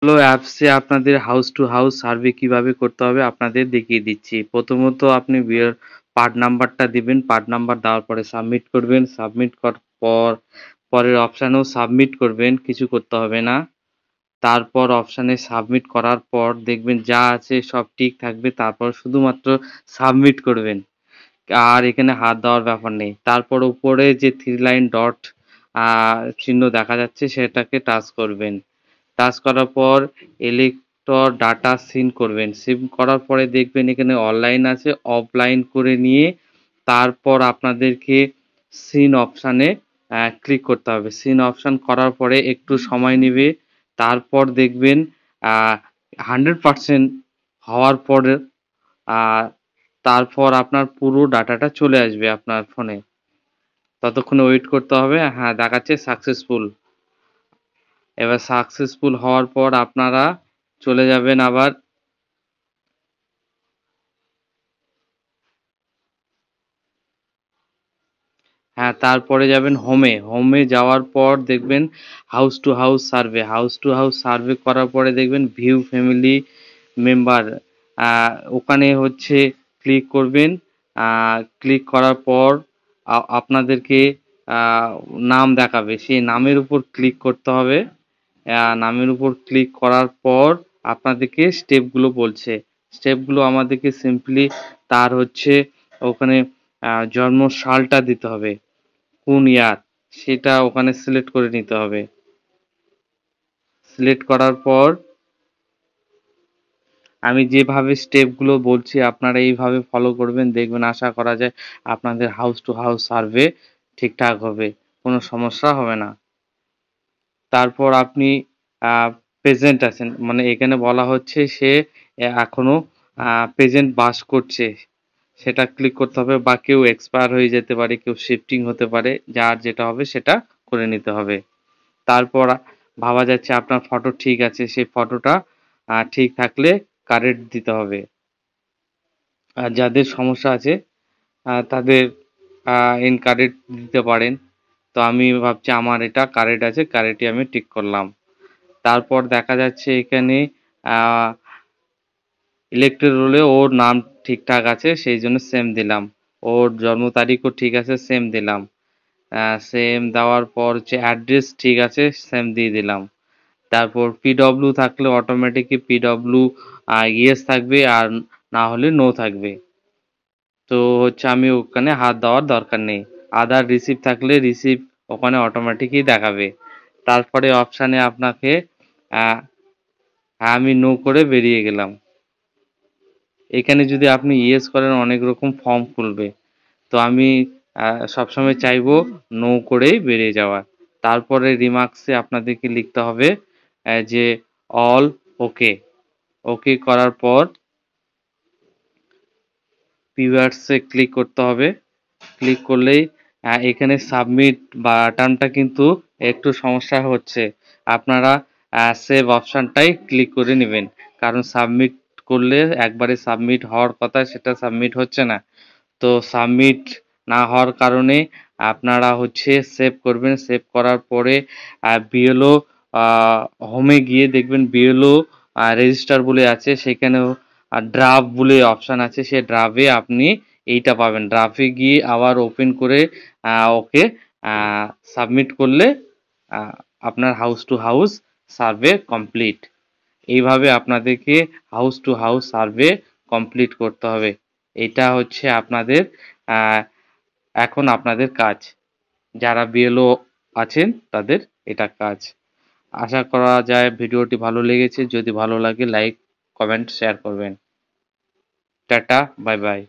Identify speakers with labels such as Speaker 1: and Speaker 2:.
Speaker 1: Hello অ্যাপসে আপনাদের house to house survey কিভাবে করতে হবে আপনাদের দেখিয়ে দিচ্ছি। প্রথমত আপনি পার্ট নাম্বারটা দিবেন, পার্ট নাম্বার দেওয়ার পরে সাবমিট করবেন, সাবমিট করার পর পরের অপশানেও সাবমিট করবেন, কিছু করতে হবে না। তারপর অপশানে সাবমিট করার পর দেখবেন যা আছে সব ঠিক থাকবে, তারপর শুধুমাত্র সাবমিট করবেন। আর এখানে হাত দেওয়ার ব্যাপার নেই। তারপর উপরে যে 3 লাইন ডট চিহ্ন দেখা যাচ্ছে সেটাকে টাচ করবেন। টাচ করার পর ইলেক্টর ডাটা সিন করবেন। সিন করার পরে দেখবেন এখানে অনলাইন আছে, অফলাইন করে নিয়ে তারপর আপনাদেরকে সিন অপশানে ক্লিক করতে হবে। সিন অপশান করার পরে একটু সময় নেবে। তারপর দেখবেন 100% হওয়ার পরে আ তারপর আপনার পুরো ডাটাটা চলে আসবে আপনার ফোনে। ততক্ষণ ওয়েট করতে হবে। হ্যাঁ, দেখাচ্ছে সাকসেসফুল। এবার সাকসেসফুল হওয়ার পর আপনারা চলে যাবেন আবার হ্যাঁ, তারপরে যাবেন হোমে। হোমে যাওয়ার পর দেখবেন house to house survey. House to house survey করার পরে দেখবেন ভিউ ফ্যামিলি মেম্বার আ ওখানে হচ্ছে ক্লিক করবেন। ক্লিক করার পর আপনাদেরকে আ নাম দেখাবে। সেই নামের উপর ক্লিক করতে হবে। নামের উপর ক্লিক করার পর আপনাদেরকে স্টেপগুলো বলছে। স্টেপগুলো আমাদেরকে সিম্পলি তার হচ্ছে ওখানে জন্ম সালটা দিতে হবে। কোন ইয়ার সেটা ওখানে সিলেক্ট করে নিতে হবে। সিলেক্ট করার পর আমি যেভাবে স্টেপগুলো বলছি আপনারা এইভাবে ফলো করবেন, দেখবেন আশা করা যায় আপনাদের হাউস টু হাউস সার্ভে ঠিকঠাক হবে, কোনো সমস্যা হবে না। তারপর আপনি প্রেজেন্ট আছেন, মানে এখানে বলা হচ্ছে সে এখনো প্রেজেন্ট বাস করছে, সেটা ক্লিক করতে হবে, বা কেউ এক্সপায়ার হয়ে যেতে পারে, কেউ শিফটিং হতে পারে, যার যেটা হবে সেটা করে নিতে হবে। তারপর ভাবা যাচ্ছে আপনার ফটো ঠিক আছে, সেই ফটোটা ঠিক থাকলে কারেক্ট দিতে হবে। আর যাদের সমস্যা আছে তাদের ইনকারেক্ট দিতে পারেন। তো আমি ভাবছি আমার এটা কারেক্ট আছে, কারেক্টই আমি টিক করলাম। তারপর দেখা যাচ্ছে এখানে আ ইলেক্টেড রোলে ওর নাম ঠিকঠাক আছে সেই জন্য সেম দিলাম। ওর জন্ম তারিখও ঠিক আছে সেম দিলাম। সেম দেওয়ার পর হচ্ছে অ্যাড্রেস ঠিক আছে সেম দিয়ে দিলাম। তারপর পিডব্লিউ থাকলে অটোমেটিকই পিডব্লিউ ইয়েস থাকবে, আর না হলে নো থাকবে। তো হচ্ছে আমি ওখানে হাত দেওয়ার দরকার নেই। আদার রিসিভ থাকলে রিসিভ ওখানে অটোমেটিকই দেখাবে। তারপরে অপশানে আপনাকে আমি নো করে বেরিয়ে গেলাম। এখানে যদি আপনি ইয়েস করেন অনেক রকম ফর্ম খুলবে। তো আমি সবসময় চাইবো নো করেই বেরিয়ে যাওয়ার। তারপরে রিমার্কসে আপনাদেরকে লিখতে হবে যে অল ওকে। ওকে করার পর ভিউয়ার্সে ক্লিক করতে হবে। ক্লিক করলেই এখানে সাবমিট বাটনটা কিন্তু একটু সমস্যা হচ্ছে। আপনারা সেভ অপশনটাই ক্লিক করে নেবেন। কারণ সাবমিট করলে একবারে সাবমিট হওয়ার কথা সেটা সাবমিট হচ্ছে না। তো সাবমিট না হওয়ার কারণে আপনারা হচ্ছে সেভ করবেন। সেভ করার পরে বিএলও হোমে গিয়ে দেখবেন বিএলও রেজিস্টার বলে আছে, সেখানেও ড্রাফট বলে অপশান আছে, সে ড্রাফে আপনি এইটা পাবেন। ড্রাফে গিয়ে আবার ওপেন করে ওকে সাবমিট করলে আপনার house to house survey complete. এইভাবে আপনাদেরকে house to house survey complete করতে হবে। এটা হচ্ছে আপনাদের আহ, এখন আপনাদের কাজ। যারা বিএলও আছেন তাদের এটা কাজ। আশা করা যায় ভিডিওটি ভালো লেগেছে। যদি ভালো লাগে লাইক, কমেন্ট, শেয়ার করবেন। Tata, bye bye.